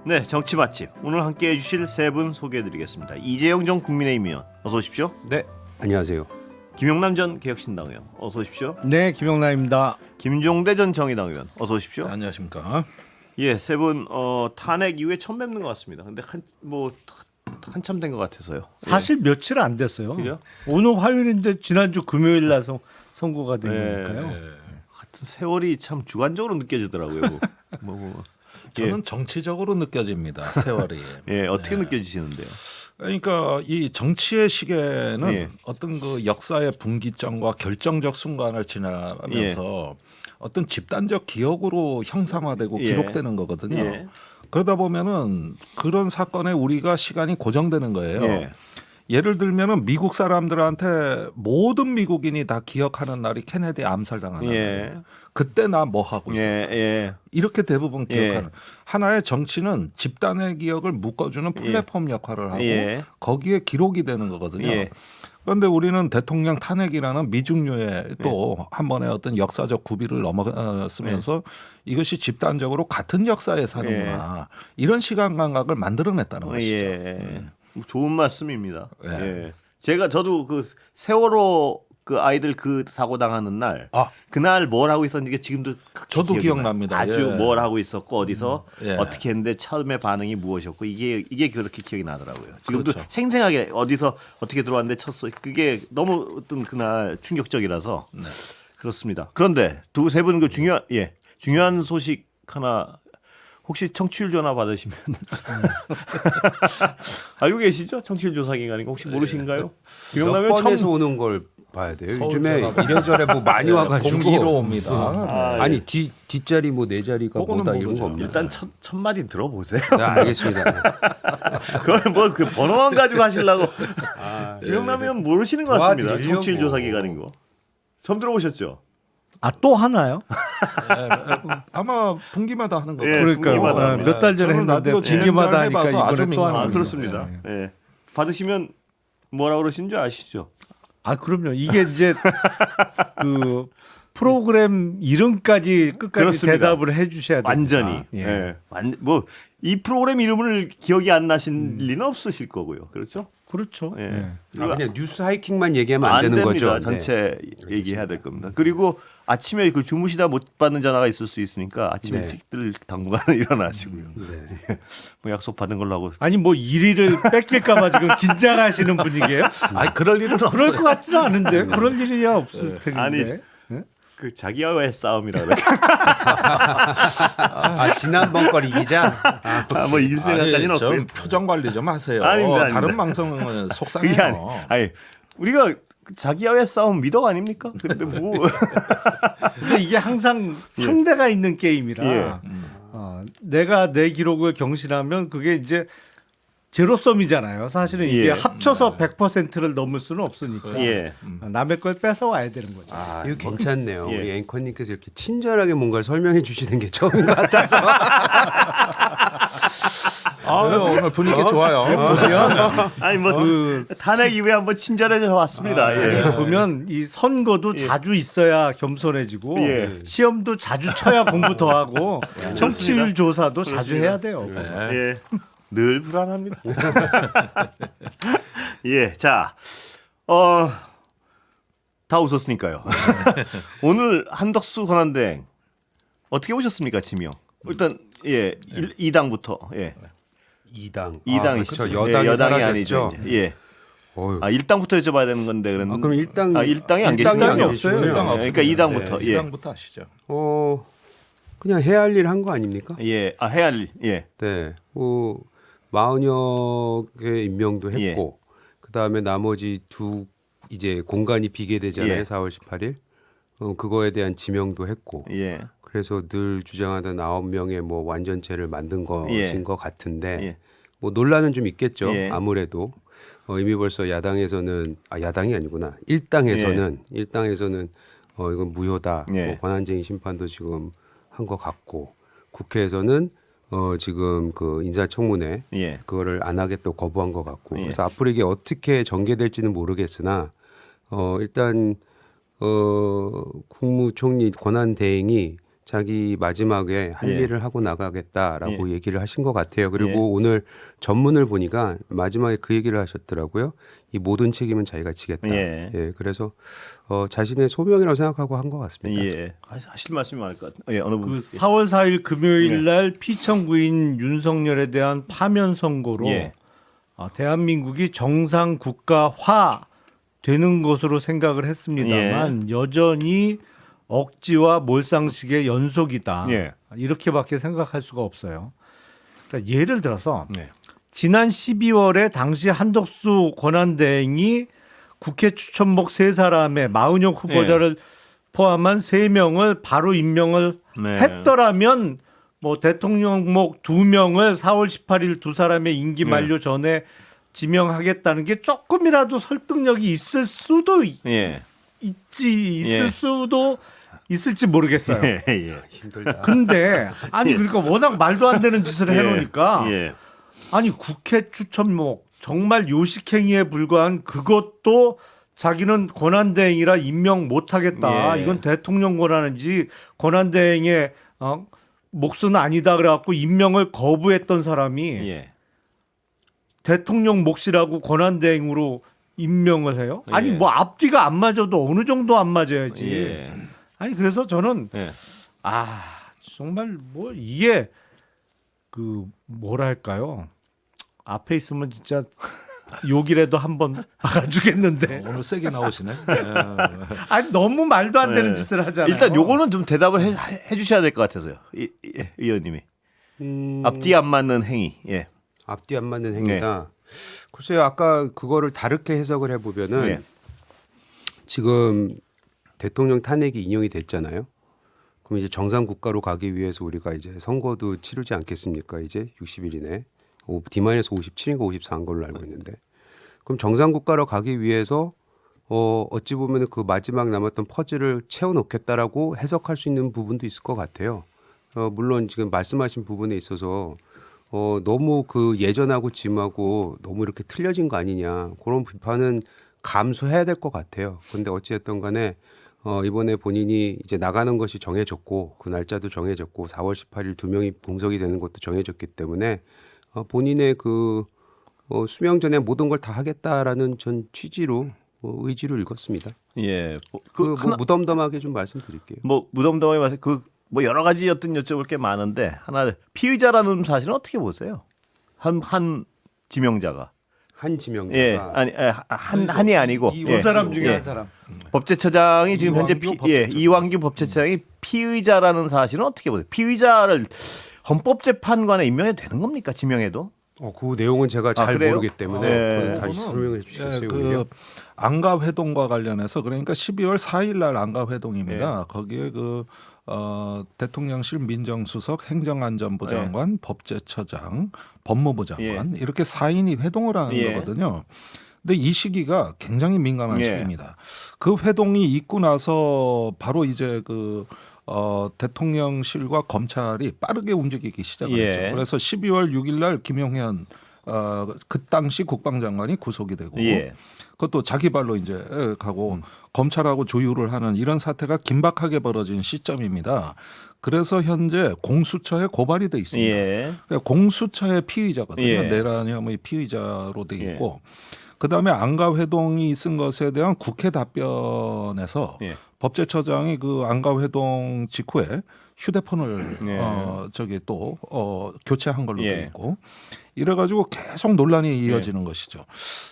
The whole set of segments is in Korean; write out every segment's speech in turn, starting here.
네, 정치 맛집. 오늘 함께 해주실 세 분 소개해드리겠습니다. 이재영 전 국민의힘 의원, 어서 오십시오. 네, 안녕하세요. 김용남 전 개혁신당 의원, 어서 오십시오. 네, 김용남입니다. 김종대 전 정의당 의원, 어서 오십시오. 네, 안녕하십니까. 예, 세 분 탄핵 이후에 처음 뵙는 것 같습니다. 근데 한참 된 것 같아서요. 사실 며칠 안 됐어요. 그죠? 오늘 화요일인데 지난주 금요일 날 선고가 된 네. 거니까요. 하여튼 세월이 참 주관적으로 느껴지더라고요. 저는 정치적으로 느껴집니다. 세월이. 예, 어떻게 느껴지시는데요? 그러니까 이 정치의 시계는 예. 어떤 그 역사의 분기점과 결정적 순간을 지나면서 어떤 집단적 기억으로 형상화되고 예. 기록되는 거거든요. 예. 그러다 보면은 그런 사건에 우리가 시간이 고정되는 거예요. 예. 예를 들면은 미국 사람들한테 모든 미국인이 다 기억하는 날이 케네디 암살당하는 예. 날이에요. 그때 나 뭐 하고 있어? 예. 이렇게 대부분 예. 기억하는 하나의 정치는 집단의 기억을 묶어주는 플랫폼 역할을 하고 예. 거기에 기록이 되는 거거든요. 예. 그런데 우리는 대통령 탄핵이라는 미중류의 또 한 번의 어떤 역사적 구비를 넘어서면서 이것이 집단적으로 같은 역사에 사는구나 이런 시간 감각을 만들어냈다는 것이죠. 예. 좋은 말씀입니다. 예. 예. 저도 그 세월호 그 아이들 그 사고 당하는 날 그날 뭘 하고 있었는지 지금도 저도 기억이 기억납니다. 나요. 아주 예. 뭘 하고 있었고 어디서 예. 어떻게 했는데 처음에 반응이 무엇이었고 이게 그렇게 기억이 나더라고요. 지금도 그렇죠. 생생하게 어디서 어떻게 들어왔는데 쳤어. 그게 너무 어떤 그날 충격적이라서 네. 그렇습니다. 그런데 세 분 그 중요한 소식 하나. 혹시 청취율 전화 받으시면 알고 계시죠? 청취율 조사 기간이고 혹시 모르신가요? 몇 기억나면 번에서 오는 걸 봐야 돼요. 서울 요즘에 전화가- 이래저래 뭐 많이 와가지고 공기로 옵니다. 아니 뒷자리 뭐 네 자리가 그거는 뭐다 이런 모르죠. 거 없나요? 일단 첫 마디 들어보세요. 네, 알겠습니다. 그걸 뭐 그 번호만 가지고 하시려고 기억나면 모르시는 것 같습니다. 도와드리려고. 청취율 조사 기간인 거 처음 들어보셨죠? 아, 또 하나요? 아마 분기마다 하는 거예요. 예, 그러니까요. 분기마다 합니다. 몇 달 전에 저는 했는데 라디오 진행자를 분기마다 하니까 해봐서 아주 이번에 또 하는 아 민감합니다. 그렇습니다. 예. 받으시면 뭐라 그러신 줄 아시죠? 아, 그럼요. 이게 이제 그 프로그램 이름까지 끝까지 그렇습니다. 대답을 해주셔야 됩니다. 완전히. 예. 예. 뭐이 프로그램 이름을 기억이 안 나신 리는 없으실 거고요. 그렇죠? 그렇죠. 예. 예. 아, 그냥 뉴스 하이킹만 얘기하면 안 되는 됩니다. 거죠. 전체 얘기해야 될 겁니다. 그리고 아침에 그 주무시다 못 받는 전화가 있을 수 있으니까 아침에 네. 일찍들 당분간은 일어나시고요. 네. 뭐 약속 받은 걸로 하고. 아니 뭐 1위를 뺏길까봐 지금 긴장하시는 분위기예요? 아니 그럴 일은 없어요. 그럴 것 같지는 않은데 그럴 일이야 없을 텐데. 아니, 그 자기와의 싸움이라 그래. 아, 지난번 걸 이기자. 뭐 이길 생각까지는 아니, 좀 없고요. 표정 관리 좀 하세요. 아닙니다. 다른 방송은 그게 속상해요. 아니 우리가 자기와의 싸움 미덕 아닙니까? 근데 뭐 근데 이게 항상 상대가 있는 게임이라 예. 내가 내 기록을 경신하면 그게 이제 제로섬이잖아요. 사실은 이게 예. 합쳐서 100%를 넘을 수는 없으니까 예. 남의 걸 뺏어 와야 되는 거죠. 아, 이거 괜찮네요. 예. 우리 앵커님께서 이렇게 친절하게 뭔가를 설명해 주시는 게 처음 같아서. 오늘 분위기 좋아요. 아니 뭐 탄핵 이후에 한번 친절해져 왔습니다. 예. 보면 이 선거도 자주 있어야 겸손해지고 예. 시험도 자주 쳐야 공부 더 하고 정치율 조사도 자주 해야 돼요. 예. 늘 불안합니다. 예. 자. 다 웃었으니까요. 오늘 한덕수 권한대행 어떻게 보셨습니까, 지명? 일단 예. 2당부터. 예. 2당. 2당이 그렇죠. 여당이 아니죠. 사라졌죠. 이제. 예. 어휴. 1당부터 여쭤봐야 되는 건데 그럼 그럼 1당 1당이 안 일당이 계시군요. 없어요. 일당 그러니까 2당부터. 예. 2당부터 하시죠. 그냥 해야 할 일 한 거 아닙니까? 예. 해야 할 일. 예. 네. 40여 개 임명도 했고 그다음에 나머지 이제 공간이 비게 되잖아요. 예. 4월 18일. 그거에 대한 지명도 했고. 예. 그래서 늘 주장하던 9명의 뭐 완전체를 만든 것인 예. 것 같은데 예. 뭐 논란은 좀 있겠죠. 예. 아무래도 이미 벌써 야당에서는 야당이 아니구나. 일당에서는 이건 무효다. 예. 뭐 권한쟁의 심판도 지금 한 것 같고 국회에서는 지금 그 인사청문회 예. 그거를 안 하겠다고 거부한 것 같고 예. 그래서 앞으로 이게 어떻게 전개될지는 모르겠으나 일단 국무총리 권한대행이 자기 마지막에 할 예. 일을 하고 나가겠다라고 예. 얘기를 하신 것 같아요. 그리고 예. 오늘 전문을 보니까 마지막에 그 얘기를 하셨더라고요. 이 모든 책임은 자기가 지겠다. 예. 예, 그래서 자신의 소명이라고 생각하고 한 것 같습니다. 예. 하실 말씀이 많을 것 같아요. 예, 어느 그 분? 4월 4일 금요일 날 피청구인 윤석열에 대한 파면 선고로 예. 대한민국이 정상 국가화 되는 것으로 생각을 했습니다만 여전히 억지와 몰상식의 연속이다. 예. 이렇게밖에 생각할 수가 없어요. 그러니까 예를 들어서 네. 지난 12월에 당시 한덕수 권한대행이 국회 추천목 3사람의 마은혁 후보자를 포함한 3명을 바로 임명을 네. 했더라면 뭐 대통령목 2명을 4월 18일 2사람의 임기 만료 전에 지명하겠다는 게 조금이라도 설득력이 있을 수도 예. 있을 수도 있을지 모르겠어요. 예. 예. 힘들다. 근데 아니 그러니까 워낙 말도 안 되는 짓을 해놓으니까 예. 아니 국회 추천목 정말 요식행위에 불과한 그것도 자기는 권한대행이라 임명 못하겠다. 예. 이건 대통령 권한인지 권한대행의 몫은 아니다. 그래갖고 임명을 거부했던 사람이 예. 대통령 몫이라고 권한대행으로 임명을 해요? 아니 예. 뭐 앞뒤가 안 맞아도 어느 정도 안 맞아야지. 예. 아니 그래서 저는 예. 정말 뭐 이게 그 뭐랄까요? 앞에 있으면 진짜 욕이라도 한번 박아주겠는데. 오늘 세게 나오시네. 아니 너무 말도 안 되는 네. 짓을 하잖아요. 일단 요거는 좀 대답을 해 주셔야 될 것 같아서요. 의원님이. 앞뒤 안 맞는 행위. 예. 앞뒤 안 맞는 행위다. 글쎄요, 아까 그거를 다르게 해석을 해보면은 네. 지금 대통령 탄핵이 인용이 됐잖아요. 그럼 이제 정상 국가로 가기 위해서 우리가 이제 선거도 치르지 않겠습니까? 이제 60일이네. D-57인가 54한 걸로 알고 있는데. 그럼 정상 국가로 가기 위해서 어찌 보면 그 마지막 남았던 퍼즐을 채워놓겠다라고 해석할 수 있는 부분도 있을 것 같아요. 물론 지금 말씀하신 부분에 있어서 너무 그 예전하고 지금하고 너무 이렇게 틀려진 거 아니냐 그런 비판은 감수해야 될 것 같아요. 그런데 어찌됐든 간에 이번에 본인이 이제 나가는 것이 정해졌고 그 날짜도 정해졌고 4월 18일 2명이 공석이 되는 것도 정해졌기 때문에 본인의 그 수명 전에 모든 걸 다 하겠다라는 전 취지로 의지로 읽었습니다. 예. 뭐 무덤덤하게 좀 말씀드릴게요. 뭐 무덤덤하게 말해 뭐 여러 가지 여쭤볼 게 많은데 하나 피의자라는 사실은 어떻게 보세요? 한 지명자가. 한 지명자가 예. 아니 한이 아니고 두 사람 중에 예. 한 사람. 법제처장이 지금 현제 이완규 법제처장. 이완규 법제처장이 피의자라는 사실은 어떻게 보세요? 피의자를 헌법재판관에 임명해도 되는 겁니까? 지명해도? 그 내용은 제가 잘 그래요? 모르기 때문에 네. 그건 다시 설명해 주시겠어요? 그 오히려? 안가 회동과 관련해서 그러니까 12월 4일 날 안가 회동입니다. 네. 거기에 그 대통령실 민정수석, 행정안전부 장관, 법제처장, 법무부 장관 이렇게 4인이 회동을 하는 거거든요. 근데 이 시기가 굉장히 민감한 시기입니다. 그 회동이 있고 나서 바로 이제 대통령실과 검찰이 빠르게 움직이기 시작을 했죠. 그래서 12월 6일 날 김용현 그 당시 국방장관이 구속이 되고 그것도 자기 발로 이제 가고 검찰하고 조율을 하는 이런 사태가 긴박하게 벌어진 시점입니다. 그래서 현재 공수처에 고발이 돼 있습니다. 그러니까 공수처의 피의자거든요. 내란 혐의 피의자로 돼 있고 그다음에 안가 회동이 있은 것에 대한 국회 답변에서 법제처장이 그 안가 회동 직후에 휴대폰을 교체한 걸로 돼 있고 이래가지고 계속 논란이 이어지는 것이죠.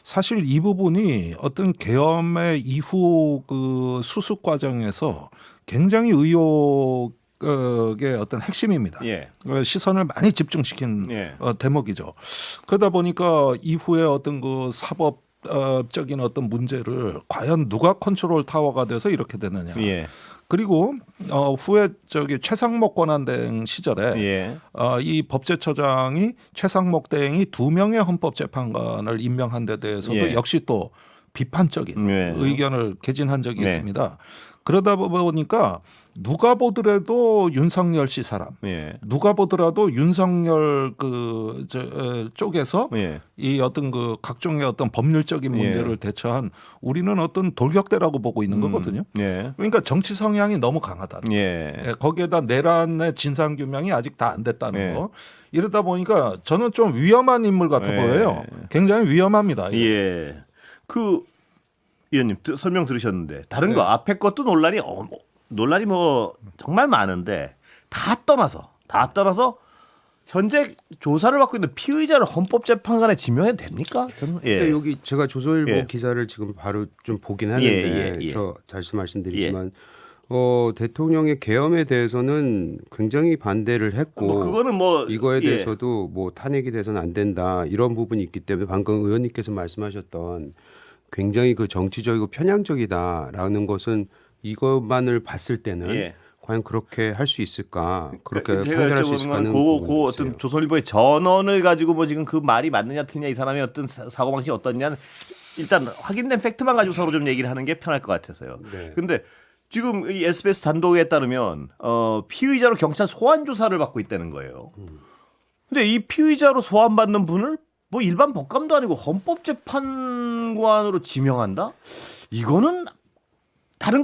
사실 이 부분이 어떤 계엄의 이후 그 수습 과정에서 굉장히 의혹의 어떤 핵심입니다. 시선을 많이 집중시킨 대목이죠. 그러다 보니까 이후에 어떤 그 사법적인 어떤 문제를 과연 누가 컨트롤 타워가 돼서 이렇게 되느냐. 그리고 후에 최상목 권한대행 시절에 이 법제처장이 최상목 대행이 2명의 헌법재판관을 임명한 데 대해서도 역시 또 비판적인 의견을 개진한 적이 있습니다. 그러다 보니까 누가 보더라도 윤석열 씨 사람, 예. 누가 보더라도 윤석열 쪽에서 예. 이 어떤 그 각종의 어떤 법률적인 문제를 예. 대처한 우리는 어떤 돌격대라고 보고 있는 거거든요. 예. 그러니까 정치 성향이 너무 강하다. 예. 예, 거기에다 내란의 진상 규명이 아직 다 안 됐다는 예. 거. 이러다 보니까 저는 좀 위험한 인물 같아 예. 보여요. 굉장히 위험합니다. 이거. 예. 그 의원님 설명 들으셨는데 다른 거 앞에 것도 논란이 뭐 정말 많은데 다 떠나서 현재 조사를 받고 있는 피의자를 헌법재판관에 지명해도 됩니까? 저는 근데 여기 제가 조선일보 예. 기사를 지금 바로 좀 보긴 하는데 예. 저 다시 말씀드리지만 대통령의 계엄에 대해서는 굉장히 반대를 했고 뭐 그거는 뭐 이거에 예. 대해서도 뭐 탄핵이 돼서는 안 된다 이런 부분이 있기 때문에 방금 의원님께서 말씀하셨던 굉장히 그 정치적이고 편향적이다라는 것은 이것만을 봤을 때는 예. 과연 그렇게 할 수 있을까 그렇게 제가 판단할 수 여쭤보는 있을까 하는 건 부분이 그 어떤 있어요. 조선일보의 전언을 가지고 뭐 지금 그 말이 맞느냐 틀리냐 이 사람의 어떤 사고방식이 어떻냐는 일단 확인된 팩트만 가지고 서로 좀 얘기를 하는 게 편할 것 같아서요. 네. 근데 지금 이 SBS 단독에 따르면 피의자로 경찰 소환 조사를 받고 있다는 거예요. 근데 이 피의자로 소환받는 분을 뭐 일반 법관도 아니고 헌법재판관으로 지명한다? 이거는 다른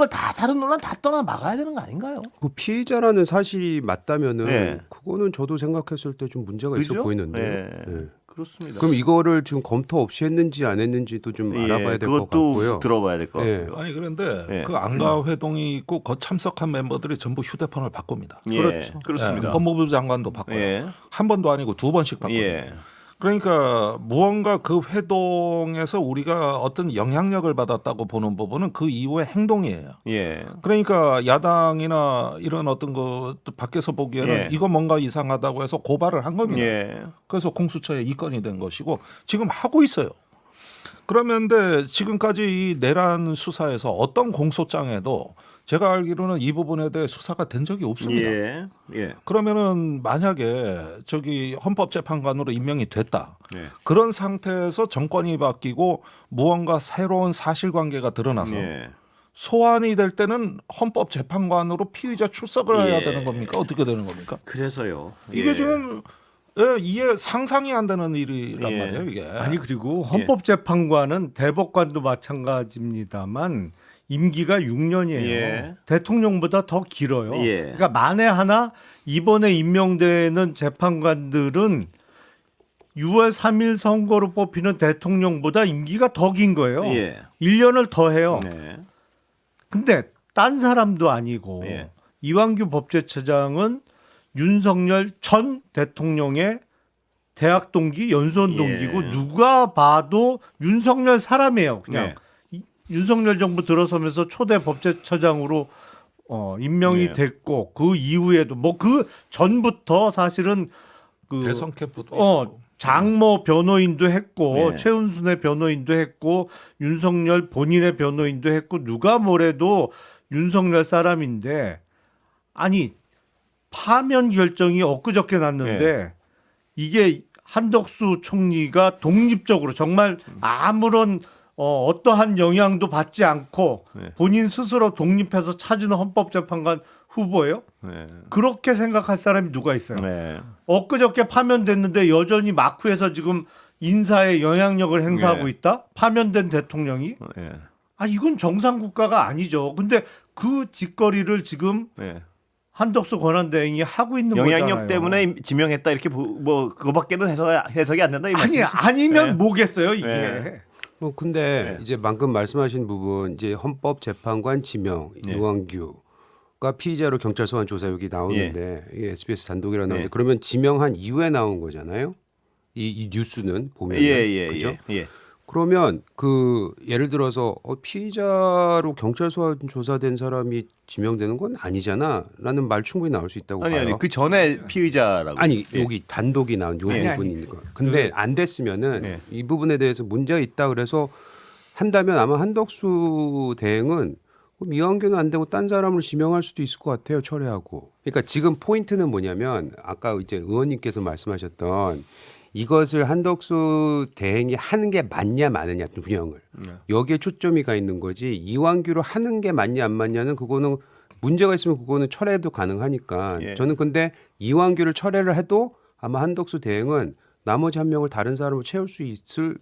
논란 다 떠나 막아야 되는 거 아닌가요? 그 피의자라는 사실이 맞다면은 네. 그거는 저도 생각했을 때 좀 문제가 있어 그죠? 보이는데. 예. 네. 그렇습니다. 그럼 이거를 지금 검토 없이 했는지 안 했는지도 좀 알아봐야 될 것 그것도 같고요. 들어봐야 될 것 예. 같고요. 아니 그런데 예. 그 안가 회동이 있고 거 참석한 멤버들이 전부 휴대폰을 바꿉니다. 예, 그렇죠. 그렇습니다. 예, 법무부 장관도 바꿔요. 예. 한 번도 아니고 두 번씩 바꿔요. 예. 그러니까 무언가 그 회동에서 우리가 어떤 영향력을 받았다고 보는 부분은 그 이후의 행동이에요. 예. 그러니까 야당이나 이런 어떤 거 밖에서 보기에는 예. 이거 뭔가 이상하다고 해서 고발을 한 겁니다. 예. 그래서 공수처에 입건이 된 것이고 지금 하고 있어요. 그러면데 지금까지 이 내란 수사에서 어떤 공소장에도 제가 알기로는 이 부분에 대해 수사가 된 적이 없습니다. 예. 예. 그러면은 만약에 저기 헌법재판관으로 임명이 됐다. 예. 그런 상태에서 정권이 바뀌고 무언가 새로운 사실관계가 드러나서 예. 소환이 될 때는 헌법재판관으로 피의자 출석을 해야 예. 되는 겁니까? 어떻게 되는 겁니까? 그래서요. 이게 예. 지금 이해 상상이 안 되는 일이란 예. 말이에요. 이게. 아니 그리고 헌법재판관은 대법관도 마찬가지입니다만 임기가 6년이에요. 예. 대통령보다 더 길어요. 예. 그러니까 만에 하나 이번에 임명되는 재판관들은 6월 3일 선거로 뽑히는 대통령보다 임기가 더 긴 거예요. 예. 1년을 더 해요. 네. 근데 딴 사람도 아니고 예. 이완규 법제처장은 윤석열 전 대통령의 대학 동기, 연수원 동기고 예. 누가 봐도 윤석열 사람이에요. 그냥 네. 윤석열 정부 들어서면서 초대 법제처장으로 임명이 네. 됐고 그 이후에도 뭐 그 전부터 사실은 그 대선 캠프도 있고. 장모 변호인도 했고 네. 최은순의 변호인도 했고 윤석열 본인의 변호인도 했고 누가 뭐래도 윤석열 사람인데 아니 파면 결정이 엊그저께 났는데 네. 이게 한덕수 총리가 독립적으로 정말 아무런 어떠한 영향도 받지 않고 네. 본인 스스로 독립해서 찾은 헌법재판관 후보예요? 네. 그렇게 생각할 사람이 누가 있어요? 네. 엊그저께 파면됐는데 여전히 마쿠에서 지금 인사에 영향력을 행사하고 네. 있다? 파면된 대통령이? 네. 아 이건 정상 국가가 아니죠. 근데 그 짓거리를 지금 네. 한덕수 권한대행이 하고 있는 영향력 거잖아요. 때문에 지명했다 이렇게 뭐 그거밖에는 해석이 안 된다 이 아니 말씀이시죠? 아니면 네. 뭐겠어요 이게. 네. 근데 네. 이제 방금 말씀하신 부분 이제 헌법재판관 지명 네. 이완규가 피의자로 경찰 소환 조사 여기 나오는데 이게 SBS 단독이라 나오는데 네. 그러면 지명한 이후에 나온 거잖아요. 이 뉴스는 보면 예. 그죠? 예. 그러면 그 예를 들어서 피의자로 경찰 소환 조사된 사람이 지명되는 건 아니잖아라는 말 충분히 나올 수 있다고 아니 봐요. 아니 그 전에 피의자라고. 아니 예. 여기 단독이 나온 요 아니, 부분이니까. 근데 안 됐으면은 네. 이 부분에 대해서 문제가 있다 그래서 한다면 아마 한덕수 대행은 이완규는 안 되고 딴 사람을 지명할 수도 있을 것 같아요. 철회하고. 그러니까 지금 포인트는 뭐냐면 아까 이제 의원님께서 말씀하셨던 이것을 한덕수 대행이 하는 게 맞냐 마느냐 운영을 여기에 초점이 가 있는 거지 이완규로 하는 게 맞냐 안 맞냐는 그거는 문제가 있으면 그거는 철회도 가능하니까 예. 저는 근데 이완규를 철회를 해도 아마 한덕수 대행은 나머지 한 명을 다른 사람으로 채울 수 있을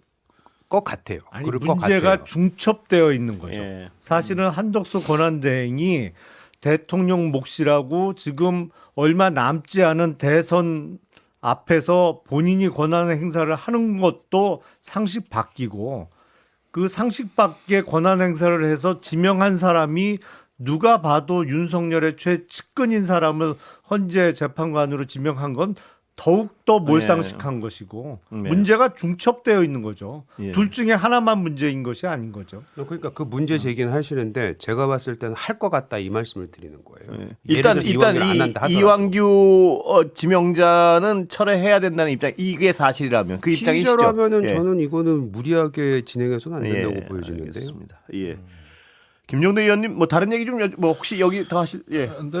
것 같아요. 아니, 그럴 것 문제가 같아요. 중첩되어 있는 거죠. 예. 사실은 한덕수 권한대행이 대통령 몫이라고 지금 얼마 남지 않은 대선 앞에서 본인이 권한 행사를 하는 것도 상식 바뀌고 그 상식 밖의 권한 행사를 해서 지명한 사람이 누가 봐도 윤석열의 최측근인 사람을 헌재 재판관으로 지명한 건 더욱더 몰상식한 것이고 네. 문제가 중첩되어 있는 거죠. 예. 둘 중에 하나만 문제인 것이 아닌 거죠. 그러니까 그 문제 제기는 하시는데 제가 봤을 때는 할 것 같다 이 말씀을 드리는 거예요. 예. 예를 들어서 일단 이완규를 안 한다 하더라도. 이완규 지명자는 철회해야 된다는 입장 이게 사실이라면 그 입장이시죠. 피의자라면은 예. 저는 이거는 무리하게 진행해서는 안 된다고 예, 보여지는데요. 알겠습니다. 예. 김종대 의원님 뭐 다른 얘기 좀 뭐 혹시 여기 더 하실 예. 근데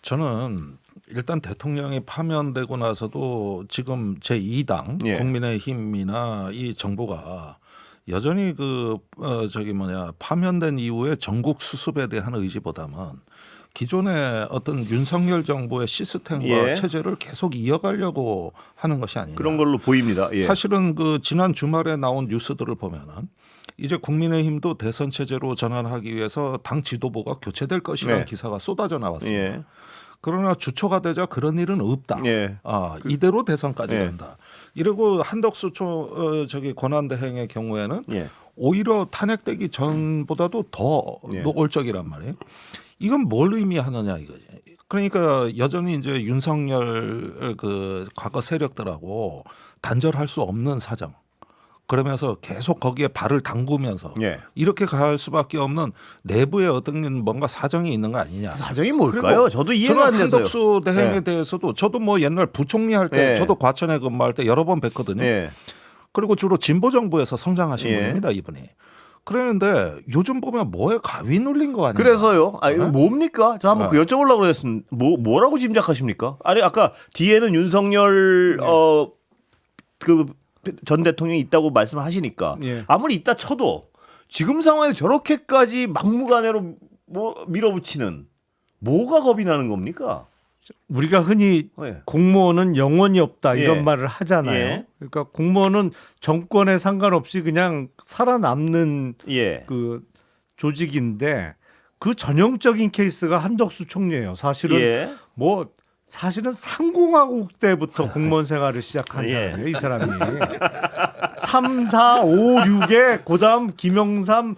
저는 일단 대통령이 파면되고 나서도 지금 제2당 예. 국민의힘이나 이 정부가 여전히 파면된 이후에 전국 수습에 대한 의지보다는 기존의 어떤 윤석열 정부의 시스템과 예. 체제를 계속 이어가려고 하는 것이 아니냐. 그런 걸로 보입니다. 예. 사실은 그 지난 주말에 나온 뉴스들을 보면은 이제 국민의힘도 대선 체제로 전환하기 위해서 당 지도부가 교체될 것이라는 네. 기사가 쏟아져 나왔습니다. 예. 그러나 주초가 되자 그런 일은 없다. 예. 이대로 대선까지 예. 간다. 이러고 한덕수 권한대행의 경우에는 예. 오히려 탄핵되기 전보다도 더 예. 노골적이란 말이에요. 이건 뭘 의미하느냐 이거지. 그러니까 여전히 이제 윤석열 그 과거 세력들하고 단절할 수 없는 사정. 그러면서 계속 거기에 발을 담그면서 예. 이렇게 갈 수밖에 없는 내부에 어떤 뭔가 사정이 있는 거 아니냐. 사정이 뭘까요? 저도 이해가 저는 안 돼서요. 한덕수 대행에 예. 대해서도 저도 뭐 옛날 부총리 할 때 예. 저도 과천에 근무할 때 여러 번 뵀거든요. 예. 그리고 주로 진보 정부에서 성장하신 예. 분입니다, 이분이. 그랬는데 요즘 보면 뭐에 가위 눌린 거 아니에요? 그래서요. 아, 이거 네? 뭡니까? 저 한번 그 여쭤보려고 그랬습니다. 뭐라고 짐작하십니까? 아니 아까 뒤에는 윤석열 그 전 대통령이 있다고 말씀하시니까 예. 아무리 있다 쳐도 지금 상황에 저렇게까지 막무가내로 밀어붙이는 뭐가 겁이 나는 겁니까? 우리가 흔히 예. 공무원은 영원히 없다 이런 예. 말을 하잖아요. 예. 그러니까 공무원은 정권에 상관없이 그냥 살아남는 예. 그 조직인데 그 전형적인 케이스가 한덕수 총리예요. 사실은 예. 뭐 사실은 상공화국 때부터 공무원 생활을 시작한 예. 사람이에요. 이 사람이 3, 4, 5, 6에 그다음 김영삼,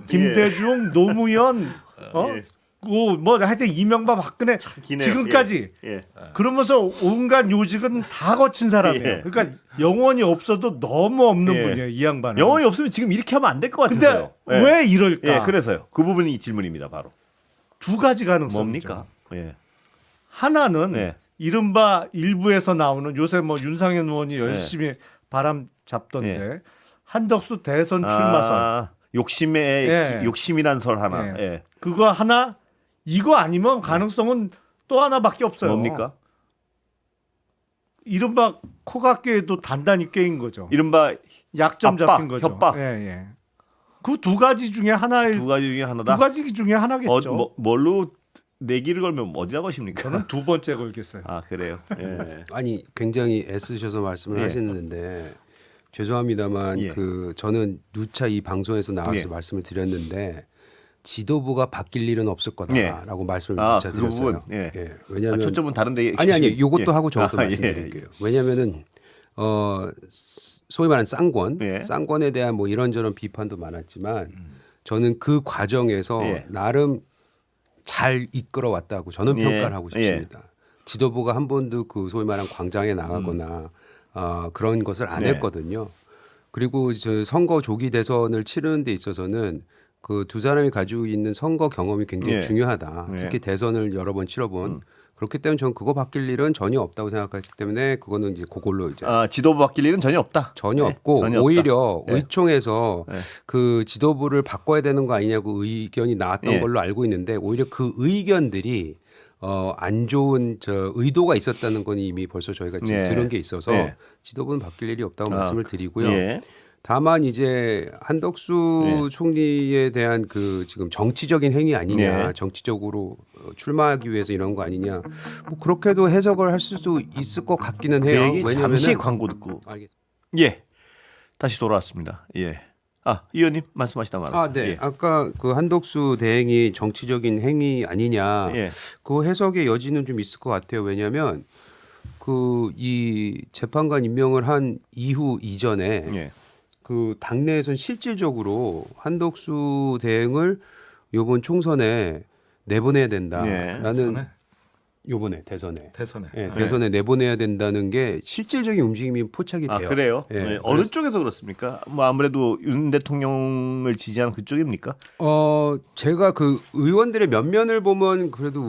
김대중, 노무현, 예. 뭐 하여튼 이명박, 박근혜 기네요. 지금까지 예. 그러면서 온갖 요직은 다 거친 사람이에요. 예. 그러니까 영원히 없어도 너무 없는 예. 분이에요. 이 양반은. 영원히 없으면 지금 이렇게 하면 안 될 것 근데 같아서요. 예. 왜 이럴까? 예, 그래서요. 그 부분이 질문입니다, 바로. 두 가지 가능성이죠. 뭡니까? 예. 하나는 네. 이른바 일부에서 나오는 요새 뭐 윤상현 의원이 열심히 바람 잡던데 한덕수 대선 출마설 예. 욕심이란 설 하나. 예. 예. 그거 하나 이거 아니면 가능성은 또 하나밖에 없어요. 뭡니까? 이른바 코각계에도 단단히 깨인 거죠. 이른바 약점 압박, 잡힌 거죠. 협박. 예. 그 두 가지 중에 하나의 두 가지 중에 하나다. 두 가지 중에 하나겠죠. 뭘로 내기를 걸면 어디다 거십니까? 저는 두 번째 걸겠어요. 아 그래요. 예. 아니 굉장히 애쓰셔서 말씀을 예. 하시는데 죄송합니다만 예. 그 저는 누차 이 방송에서 나와서 예. 말씀을 드렸는데 지도부가 바뀔 일은 없을 거다라고 말씀을 아, 누차 그 드렸어요. 부분. 예. 왜냐하면 초점은 다른데. 아니 요것도 예. 하고 저것도 아, 말씀드릴게요. 왜냐하면은 소위 말하는 쌍권, 예. 쌍권에 대한 뭐 이런저런 비판도 많았지만 저는 그 과정에서 예. 나름 잘 이끌어왔다고 저는 예. 평가를 하고 싶습니다. 지도부가 한 번도 그 소위 말하는 광장에 나가거나 그런 것을 안 네. 했거든요. 그리고 저 선거 조기 대선을 치르는 데 있어서는 그 두 사람이 가지고 있는 선거 경험이 굉장히 예. 중요하다. 예. 특히 대선을 여러 번 치러본 그렇기 때문에 저는 그거 바뀔 일은 전혀 없다고 생각하기 때문에 그거는 이제 그걸로 이제 지도부 바뀔 일은 전혀 없다. 전혀 네, 없고 전혀 오히려 없다. 예. 의총에서 예. 그 지도부를 바꿔야 되는 거 아니냐고 의견이 나왔던 예. 걸로 알고 있는데 오히려 그 의견들이 안 좋은 의도가 있었다는 건 이미 벌써 저희가 지금 예. 들은 게 있어서 예. 지도부는 바뀔 일이 없다고 말씀을 드리고요. 예. 다만 이제 한덕수 총리에 대한 그 지금 정치적인 행위 아니냐, 예. 정치적으로 출마하기 위해서 이런 거 아니냐, 뭐 그렇게도 해석을 할 수도 있을 것 같기는 해요. 그 얘기 잠시 광고 듣고. 알겠습니다. 예. 다시 돌아왔습니다. 예. 의원님 말씀하시다 말았어요. 네. 예. 아까 그 한덕수 대행이 정치적인 행위 아니냐, 예. 그 해석의 여지는 좀 있을 것 같아요. 왜냐하면 그 이 재판관 임명을 한 이후 이전에 예. 그 당내에선 실질적으로 한덕수 대행을 이번 총선에 내보내야 된다라는 대선에? 요번에 대선에 예, 네. 대선에 내보내야 된다는 게 실질적인 움직임이 포착이 돼요. 그래요? 예. 네. 어느 쪽에서 그렇습니까? 뭐 아무래도 윤 대통령을 지지하는 그쪽입니까? 제가 그 의원들의 면면을 보면 그래도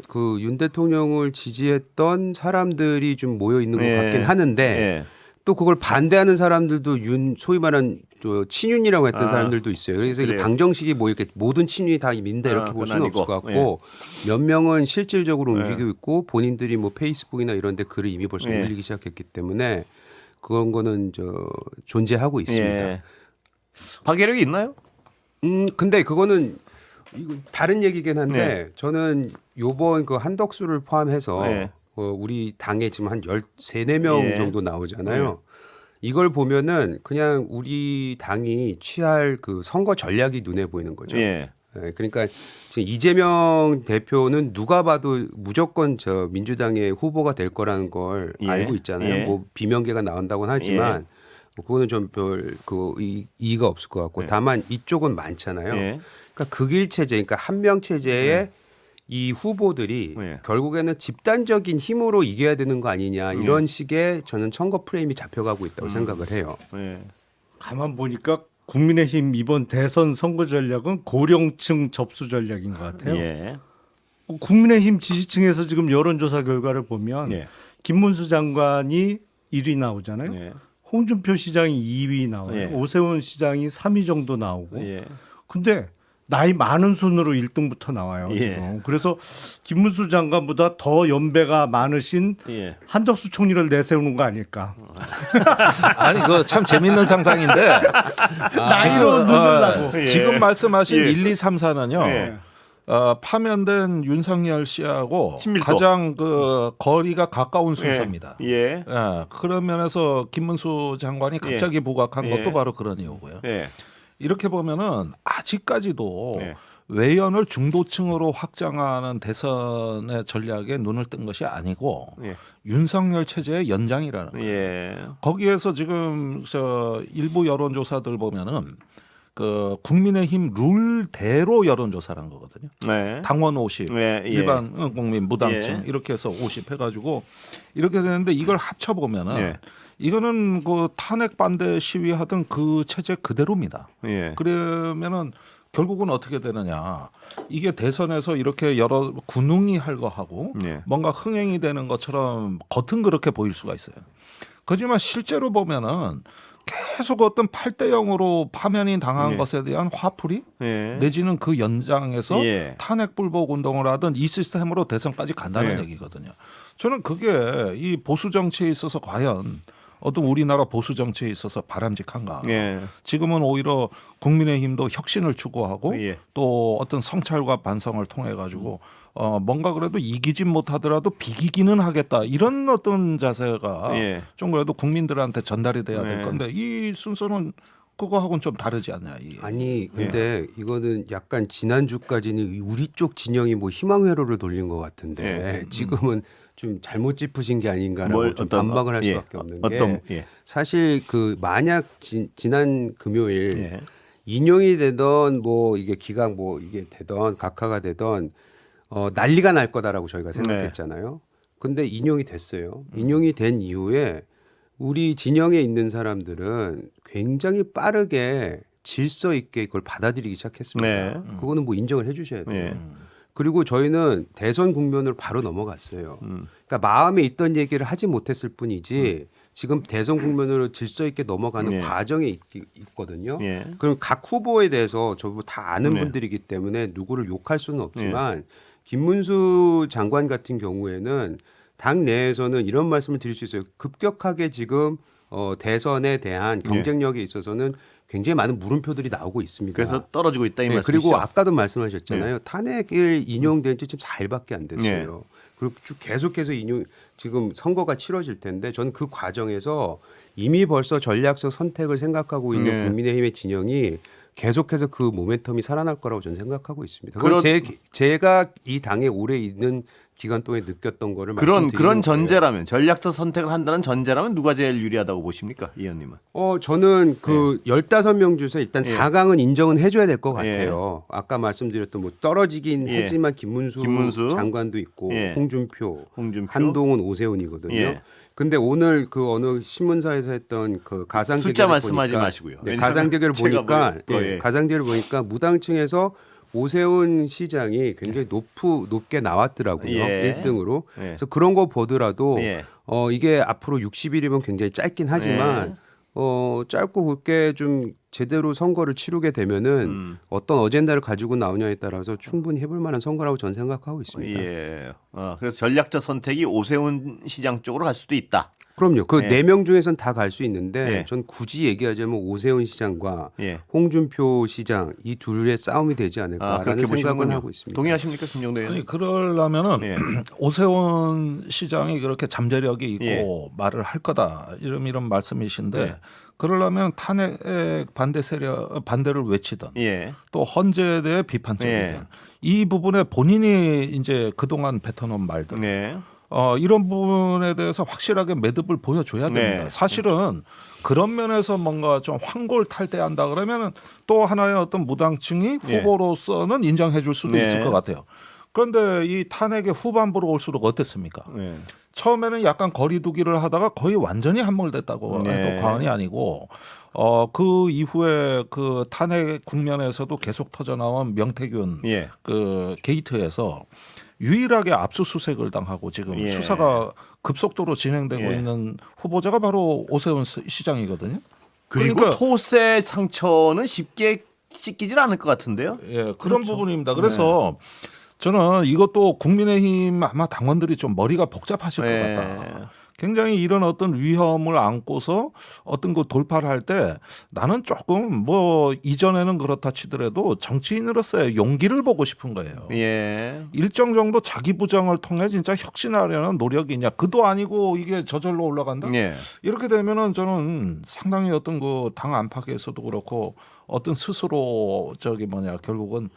그 윤 대통령을 지지했던 사람들이 좀 모여 있는 것 예. 같긴 하는데 예. 또 그걸 반대하는 사람들도 소위 말한 친윤이라고 했던 사람들도 있어요. 그래서 이게 그래요. 방정식이 뭐 이렇게 모든 친윤이 다 민다 이렇게 볼 그건 수는 아니고. 없을 것 같고 몇 명은 실질적으로 움직이고 있고 본인들이 뭐 페이스북이나 이런 데 글을 이미 벌써 예. 올리기 시작했기 때문에 그런 거는 존재하고 있습니다. 예. 파괴력이 있나요? 근데 그거는 이거 다른 얘기긴 한데 네. 저는 요번 그 한덕수를 포함해서 네. 우리 당에 지금 한 13~4명 예. 정도 나오잖아요. 이걸 보면은 그냥 우리 당이 취할 그 선거 전략이 눈에 보이는 거죠. 예. 그러니까 지금 이재명 대표는 누가 봐도 무조건 민주당의 후보가 될 거라는 걸 예. 알고 있잖아요. 예. 뭐 비명계가 나온다고는 하지만 뭐 그거는 좀 별 이의가 없을 것 같고 다만 이쪽은 많잖아요. 예. 그러니까 극일 체제, 그러니까 한 명 체제에 이 후보들이 예. 결국에는 집단적인 힘으로 이겨야 되는 거 아니냐 이런 식의 저는 선거 프레임이 잡혀가고 있다고 생각을 해요. 예. 가만 보니까 국민의힘 이번 대선 선거 전략은 고령층 접수 전략인 것 같아요. 예. 국민의힘 지지층에서 지금 여론조사 결과를 보면 예. 김문수 장관이 1위 나오잖아요. 예. 홍준표 시장이 2위 나와요. 예. 오세훈 시장이 3위 정도 나오고. 예. 근데 나이 많은 순으로 1등부터 나와요. 예. 지금. 그래서 김문수 장관보다 더 연배가 많으신 예. 한덕수 총리를 내세우는 거 아닐까. 아니 그거 참 재밌는 상상인데 나이로 누르려고. 예. 지금 말씀하신 예. 1, 2, 3, 4는요. 예. 파면된 윤석열 씨하고 친밀도. 가장 그 거리가 가까운 순서입니다. 예. 그런 면에서 김문수 장관이 갑자기 부각한 예. 것도 바로 그런 이유고요. 예. 이렇게 보면은 아직까지도 예. 외연을 중도층으로 확장하는 대선의 전략에 눈을 뜬 것이 아니고 예. 윤석열 체제의 연장이라는 거예요. 예. 거기에서 지금 일부 여론조사들 보면은 그 국민의힘 룰대로 여론조사란 거거든요. 네. 당원 50, 예. 예. 일반 국민 무당층 예. 이렇게 해서 50 해가지고 이렇게 되는데 이걸 합쳐 보면은 예. 이거는 그 탄핵 반대 시위하던 그 체제 그대로입니다. 예. 그러면은 결국은 어떻게 되느냐? 이게 대선에서 이렇게 여러 군웅이 할 거하고 예. 뭔가 흥행이 되는 것처럼 겉은 그렇게 보일 수가 있어요. 그렇지만 실제로 보면은 계속 어떤 8대 0으로 파면이 당한 예. 것에 대한 화풀이 예. 내지는 그 연장에서 예. 탄핵 불복 운동을 하던 이 시스템으로 대선까지 간다는 예. 얘기거든요. 저는 그게 이 보수 정치에 있어서 과연 어떤 우리나라 보수 정치에 있어서 바람직한가? 예. 지금은 오히려 국민의힘도 혁신을 추구하고 예. 또 어떤 성찰과 반성을 통해 가지고 뭔가 그래도 이기진 못하더라도 비기기는 하겠다 이런 어떤 자세가 예. 좀 그래도 국민들한테 전달이 돼야 될 예. 건데 이 순서는 그거하고는 좀 다르지 않냐? 아니 근데 이거는 약간 지난주까지는 우리 쪽 진영이 뭐 희망회로를 돌린 것 같은데 지금은 좀 잘못 짚으신 게 아닌가라고 좀 반박을 할 수밖에 없는 게 예. 사실 그 만약 지난 금요일 예. 인용이 되던 뭐 이게 기각 뭐 이게 되던 각하가 되던 난리가 날 거다라고 저희가 생각했잖아요. 근데 인용이 됐어요. 인용이 된 이후에 우리 진영에 있는 사람들은 굉장히 빠르게 질서 있게 그걸 받아들이기 시작했습니다. 네. 그거는 뭐 인정을 해주셔야 돼요. 예. 그리고 저희는 대선 국면을 바로 넘어갔어요. 그러니까 마음에 있던 얘기를 하지 못했을 뿐이지 지금 대선 국면으로 질서 있게 넘어가는 예. 과정에 있거든요. 예. 그럼 각 후보에 대해서 저도 다 아는 네. 분들이기 때문에 누구를 욕할 수는 없지만 김문수 장관 같은 경우에는 당 내에서는 이런 말씀을 드릴 수 있어요. 급격하게 지금 대선에 대한 경쟁력에 있어서는 굉장히 많은 물음표들이 나오고 있습니다. 그래서 떨어지고 있다 이 네, 말씀이시죠? 그리고 아까도 말씀하셨잖아요. 탄핵을 인용된 지 지금 4일밖에 안 됐어요. 그리고 쭉 계속해서 지금 선거가 치러질 텐데 저는 그 과정에서 이미 벌써 전략적 선택을 생각하고 있는 국민의힘의 진영이 계속해서 그 모멘텀이 살아날 거라고 저는 생각하고 있습니다. 그건 제가 이 당에 오래 있는 기간 동안에 느꼈던 거를 그런 말씀드리는 전제라면 전략적 선택을 한다는 전제라면 누가 제일 유리하다고 보십니까, 이 의원님은? 저는 그 15명 중에서 일단 4강은 인정은 해줘야 될 것 같아요. 아까 말씀드렸던 뭐 떨어지긴 했지만 김문수 장관도 있고 홍준표, 한동훈, 오세훈이거든요. 근데 오늘 그 어느 신문사에서 했던 그 가상 숫자 대결을 말씀하지 보니까, 마시고요. 가상 대결을 보니까 뭐, 가상 대결을 보니까 무당층에서 오세훈 시장이 굉장히 높게 나왔더라고요. 1등으로. 그래서 그런 거 보더라도 이게 앞으로 60일이면 굉장히 짧긴 하지만 짧고 굵게 좀 제대로 선거를 치르게 되면은 어떤 어젠다를 가지고 나오냐에 따라서 충분히 해볼 만한 선거라고 저는 생각하고 있습니다. 그래서 전략적 선택이 오세훈 시장 쪽으로 갈 수도 있다. 그럼요. 그 4명 중에서는 다 갈 수 있는데 전 굳이 얘기하자면 오세훈 시장과 홍준표 시장 이 둘의 싸움이 되지 않을까라는 생각은 하고 있습니다. 동의하십니까, 김종대 의원? 아니 그러려면은 오세훈 시장이 그렇게 잠재력이 있고 말을 할 거다 이런 말씀이신데 그러려면 탄핵 반대 세력 반대를 외치던 또 헌재에 대해 비판적이든 이 부분에 본인이 이제 그동안 뱉어놓은 말들 이런 부분에 대해서 확실하게 매듭을 보여줘야 됩니다. 사실은 그런 면에서 뭔가 좀 황골탈퇴한다 그러면 또 하나의 어떤 무당층이 후보로서는 인정해 줄 수도 있을 것 같아요. 그런데 이 탄핵의 후반부로 올수록 어땠습니까? 처음에는 약간 거리두기를 하다가 거의 완전히 함몰됐다고 해도 과언이 아니고 그 이후에 그 탄핵 국면에서도 계속 터져나온 명태균 그 게이트에서 유일하게 압수수색을 당하고 지금 수사가 급속도로 진행되고 있는 후보자가 바로 오세훈 시장이거든요. 그리고 그러니까 토세 상처는 쉽게 씻기질 않을 것 같은데요. 그런 부분입니다. 그래서 저는 이것도 국민의힘 아마 당원들이 좀 머리가 복잡하실 것 같다. 굉장히 이런 어떤 위험을 안고서 어떤 거 돌파를 할 때 나는 조금 뭐 이전에는 그렇다 치더라도 정치인으로서의 용기를 보고 싶은 거예요. 일정 정도 자기 부정을 통해 진짜 혁신하려는 노력이 있냐. 그도 아니고 이게 저절로 올라간다. 이렇게 되면은 저는 상당히 어떤 그 당 안팎에서도 그렇고 어떤 스스로 결국은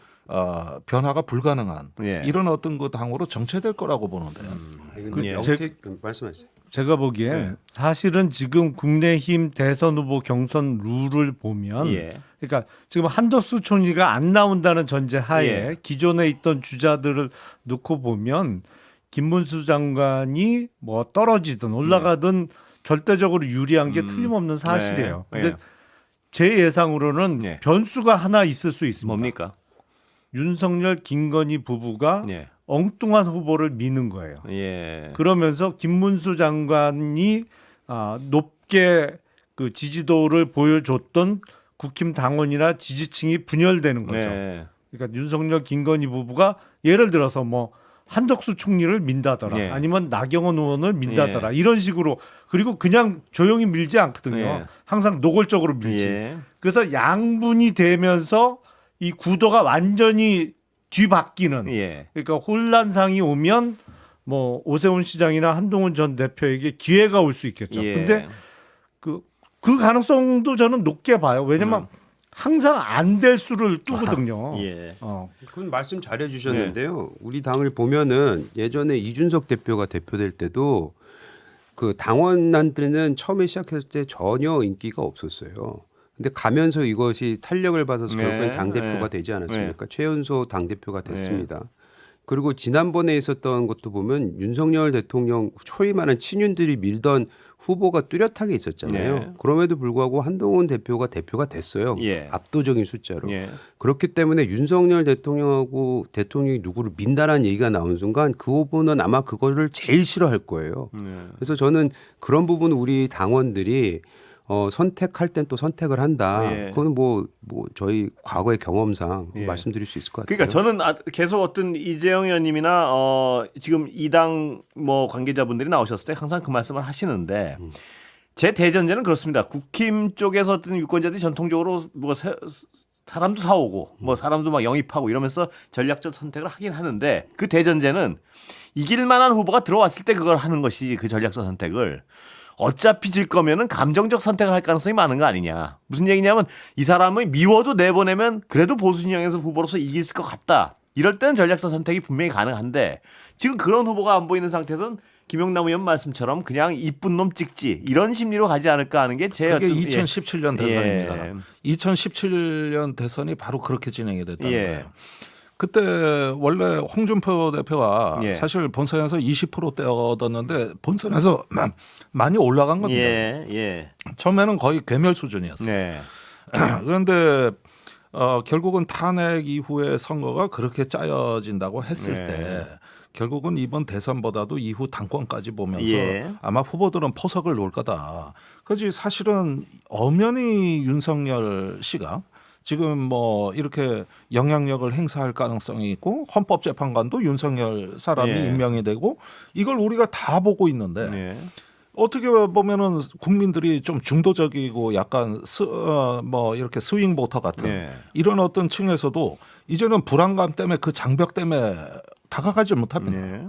변화가 불가능한 이런 어떤 그 당으로 정체될 거라고 보는데요. 말씀하세요. 제가 보기에 사실은 지금 국민의힘 대선 후보 경선 룰을 보면 그러니까 지금 한덕수 총리가 안 나온다는 전제 하에 기존에 있던 주자들을 놓고 보면 김문수 장관이 뭐 떨어지든 올라가든 절대적으로 유리한 게 틀림없는 사실이에요. 근데 제 예상으로는 변수가 하나 있을 수 있습니다. 뭡니까? 윤석열, 김건희 부부가 엉뚱한 후보를 미는 거예요. 그러면서 김문수 장관이 높게 그 지지도를 보여줬던 국힘 당원이나 지지층이 분열되는 거죠. 그러니까 윤석열, 김건희 부부가 예를 들어서 뭐 한덕수 총리를 민다더라, 아니면 나경원 의원을 민다더라 이런 식으로 그리고 그냥 조용히 밀지 않거든요. 항상 노골적으로 밀지. 그래서 양분이 되면서 이 구도가 완전히 뒤바뀌는 그러니까 혼란상이 오면 뭐 오세훈 시장이나 한동훈 전 대표에게 기회가 올 수 있겠죠. 근데 그 가능성도 저는 높게 봐요. 왜냐면 항상 안 될 수를 뜨거든요. 그건 말씀 잘해 주셨는데요. 우리 당을 보면은 예전에 이준석 대표가 대표될 때도 그 당원한테는 처음에 시작했을 때 전혀 인기가 없었어요. 근데 가면서 이것이 탄력을 받아서 결국엔 당대표가 되지 않았습니까? 최연소 당대표가 됐습니다. 그리고 지난번에 있었던 것도 보면 윤석열 대통령 초이 많은 친윤들이 밀던 후보가 뚜렷하게 있었잖아요. 그럼에도 불구하고 한동훈 대표가 됐어요. 압도적인 숫자로. 그렇기 때문에 윤석열 대통령하고 대통령이 누구를 민다라는 얘기가 나오는 순간 그 후보는 아마 그거를 제일 싫어할 거예요. 그래서 저는 그런 부분 우리 당원들이 선택할 땐 또 선택을 한다. 예. 그거는 뭐 저희 과거의 경험상 예. 말씀드릴 수 있을 것 같아요. 그러니까 저는 계속 어떤 이재영 의원님이나 지금 이 당 뭐 관계자분들이 나오셨을 때 항상 그 말씀을 하시는데 제 대전제는 그렇습니다. 국힘 쪽에서 어떤 유권자들이 전통적으로 뭐 사람도 사오고 뭐 사람도 막 영입하고 이러면서 전략적 선택을 하긴 하는데 그 대전제는 이길 만한 후보가 들어왔을 때 그걸 하는 것이 그 전략적 선택을 어차피 질 거면은 감정적 선택을 할 가능성이 많은 거 아니냐. 무슨 얘기냐면 이 사람을 미워도 내보내면 그래도 보수 진영에서 후보로서 이길 것 같다. 이럴 때는 전략적 선택이 분명히 가능한데 지금 그런 후보가 안 보이는 상태에서는 김영남 의원 말씀처럼 그냥 이쁜 놈 찍지 이런 심리로 가지 않을까 하는 게 제 그게 어떤 2017년 대선입니다. 예. 2017년 대선이 바로 그렇게 진행이 됐다는 예. 거예요. 그때 원래 홍준표 대표가 예. 사실 본선에서 20%대 얻었는데 본선에서 많이 올라간 겁니다. 예, 예. 처음에는 거의 괴멸 수준이었어요. 네. 그런데 결국은 탄핵 이후의 선거가 그렇게 짜여진다고 했을 네. 때 결국은 이번 대선보다도 이후 당권까지 보면서 예. 아마 후보들은 포석을 놓을 거다. 그지 사실은 엄연히 윤석열 씨가 지금 뭐 이렇게 영향력을 행사할 가능성이 있고 헌법재판관도 윤석열 사람이 예. 임명이 되고 이걸 우리가 다 보고 있는데 네. 어떻게 보면은 국민들이 좀 중도적이고 약간 뭐 이렇게 스윙 보터 같은 네. 이런 어떤 층에서도 이제는 불안감 때문에 그 장벽 때문에 다가가지 못합니다. 네.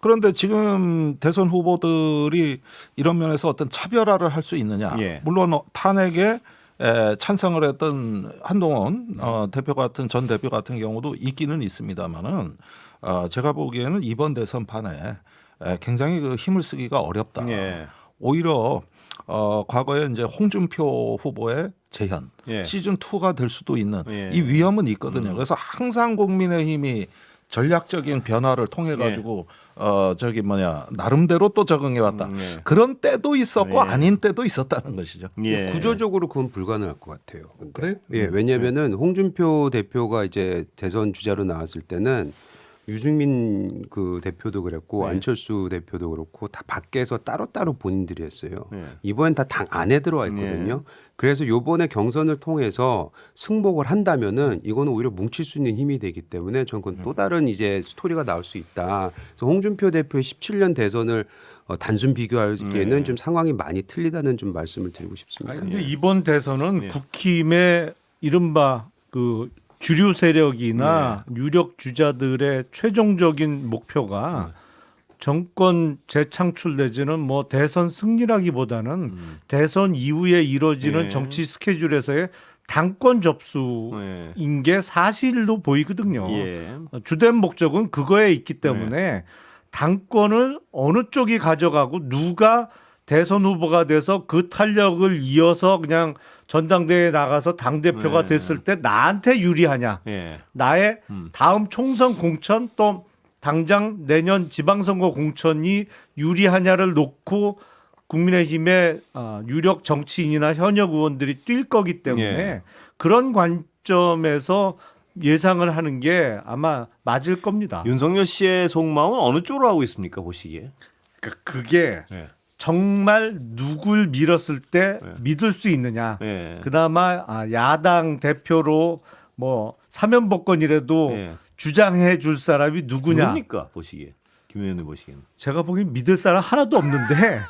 그런데 지금 대선 후보들이 이런 면에서 어떤 차별화를 할 수 있느냐? 예. 물론 탄핵에 찬성을 했던 한동훈 대표 같은 전 대표 같은 경우도 있기는 있습니다만은 제가 보기에는 이번 대선 판에 굉장히 그 힘을 쓰기가 어렵다. 예. 오히려 과거에 이제 홍준표 후보의 재현 예. 시즌 2가 될 수도 있는 예. 이 위험은 있거든요. 그래서 항상 국민의힘이 전략적인 변화를 통해 가지고 나름대로 또 적응해 왔다. 예. 그런 때도 있었고 예. 아닌 때도 있었다는 것이죠. 예. 구조적으로 그건 불가능할 것 같아요. 근데. 그래요? 예, 왜냐하면은 홍준표 대표가 이제 대선 주자로 나왔을 때는 유승민 그 대표도 그랬고 네. 안철수 대표도 그렇고 다 밖에서 따로따로 본인들이 했어요. 네. 이번엔 다 당 안에 들어와 있거든요. 그래서 요번에 경선을 통해서 승복을 한다면은 이거는 오히려 뭉칠 수 있는 힘이 되기 때문에 저는 그건 또 다른 이제 스토리가 나올 수 있다. 그래서 홍준표 대표의 17년 대선을 단순 비교하기에는 네. 좀 상황이 많이 틀리다는 좀 말씀을 드리고 싶습니다. 아니, 근데 이번 대선은 예. 국힘의 이른바 그 주류 세력이나 유력 주자들의 최종적인 목표가 정권 재창출 내지는 뭐 대선 승리라기보다는 대선 이후에 이루어지는 예. 정치 스케줄에서의 당권 접수인 예. 게 사실로 보이거든요. 예. 주된 목적은 그거에 있기 때문에 당권을 어느 쪽이 가져가고 누가 대선 후보가 돼서 그 탄력을 이어서 그냥 전당대회에 나가서 당대표가 네. 됐을 때 나한테 유리하냐. 예. 나의 다음 총선 공천 또 당장 내년 지방선거 공천이 유리하냐를 놓고 국민의힘의 유력 정치인이나 현역 의원들이 뛸 거기 때문에 예. 그런 관점에서 예상을 하는 게 아마 맞을 겁니다. 윤석열 씨의 속마음은 어느 쪽으로 하고 있습니까 보시기에? 그게 예. 정말 누굴 밀었을 때 믿을 수 있느냐. 예. 그나마 야당 대표로 뭐 사면복권이라도 예. 주장해 줄 사람이 누구냐. 누굽니까 보시기에? 김 의원님 보시기에는. 제가 보기엔 믿을 사람 하나도 없는데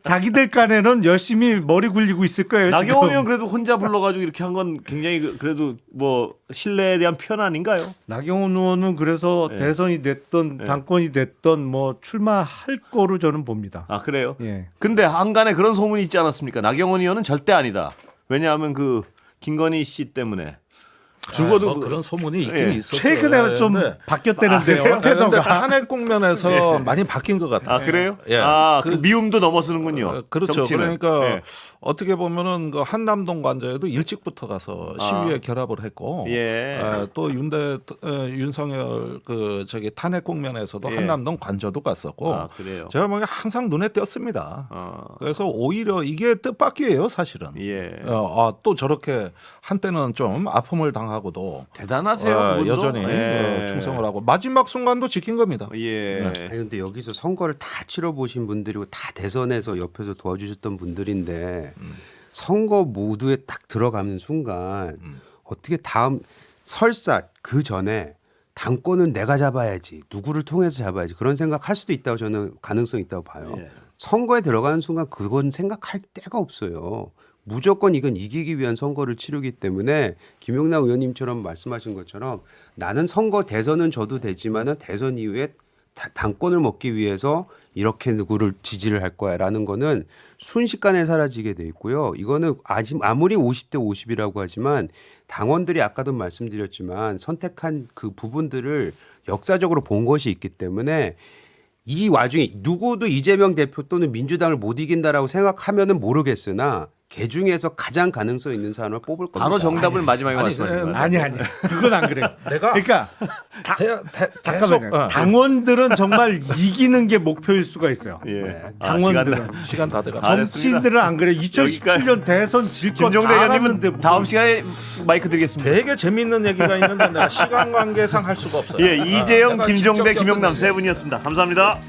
자기들 간에는 열심히 머리 굴리고 있을 거예요. 나경원 지금. 의원 그래도 혼자 불러가지고 이렇게 한 건 굉장히 그래도 뭐 신뢰에 대한 편 아닌가요? 나경원 의원은 그래서 예. 대선이 됐던 예. 당권이 됐던 뭐 출마할 거로 저는 봅니다. 아 그래요? 예. 근데 한간에 그런 소문이 있지 않았습니까? 나경원 의원은 절대 아니다. 왜냐하면 그 김건희 씨 때문에 죽어도 뭐 그런 소문이 있긴 예. 있었죠. 최근에 좀 네. 바뀌었다는데요. 그런데 태도가. 탄핵 국면에서 많이 바뀐 것 같아요. 아 그래요? 예. 그 미움도 넘어서는군요. 그렇죠. 정치는. 그러니까 예. 어떻게 보면은 그 한남동 관저에도 일찍부터 가서 시위에 결합을 했고, 예. 또 윤석열 그 저기 탄핵 국면에서도 예. 한남동 관저도 갔었고, 아 그래요. 제가 보기엔 항상 눈에 띄었습니다. 어. 그래서 오히려 이게 뜻밖이에요, 사실은. 예. 또 저렇게 한때는 좀 아픔을 당하고. 당하고도 대단하세요. 그분도. 여전히 예. 충성을 하고 마지막 순간도 지킨 겁니다. 예. 아니 근데 여기서 선거를 다 치러보신 분들이고 다 대선에서 옆에서 도와주셨던 분들인데 선거 모두에 딱 들어가는 순간 어떻게 다음 설사 그 전에 당권은 내가 잡아야지 누구를 통해서 잡아야지 그런 생각할 수도 있다고 저는 가능성 있다고 봐요. 예. 선거에 들어가는 순간 그건 생각할 데가 없어요. 무조건 이건 이기기 위한 선거를 치르기 때문에 김용남 의원님처럼 말씀하신 것처럼 나는 선거 대선은 져도 되지만은 대선 이후에 당권을 먹기 위해서 이렇게 누구를 지지를 할 거야라는 거는 순식간에 사라지게 돼 있고요. 이거는 아무리 50대 50이라고 하지만 당원들이 아까도 말씀드렸지만 선택한 그 부분들을 역사적으로 본 것이 있기 때문에 이 와중에 누구도 이재명 대표 또는 민주당을 못 이긴다라고 생각하면은 모르겠으나 개 중에서 가장 가능성 있는 사람을 뽑을 겁니다. 바로 정답을 마지막에 말씀하신 거예요. 아니 그건 안 그래요. 내가 그러니까 잠깐만요. 계속, 당원들은 정말 이기는 게 목표일 수가 있어요. 예. 당원들은 시간 다 돼가. 다 됐습니다. 정치인들은 안 그래. 2017년 대선 질거 김종대 다 의원님은 알았는데 다음 시간에 마이크 드리겠습니다. 되게 재밌는 얘기가 있는데 내가 시간 관계상 할 수가 없어요. 예, 이재영, 내가 김종대, 직접 김용남 겪은 세 분이었습니다. 감사합니다.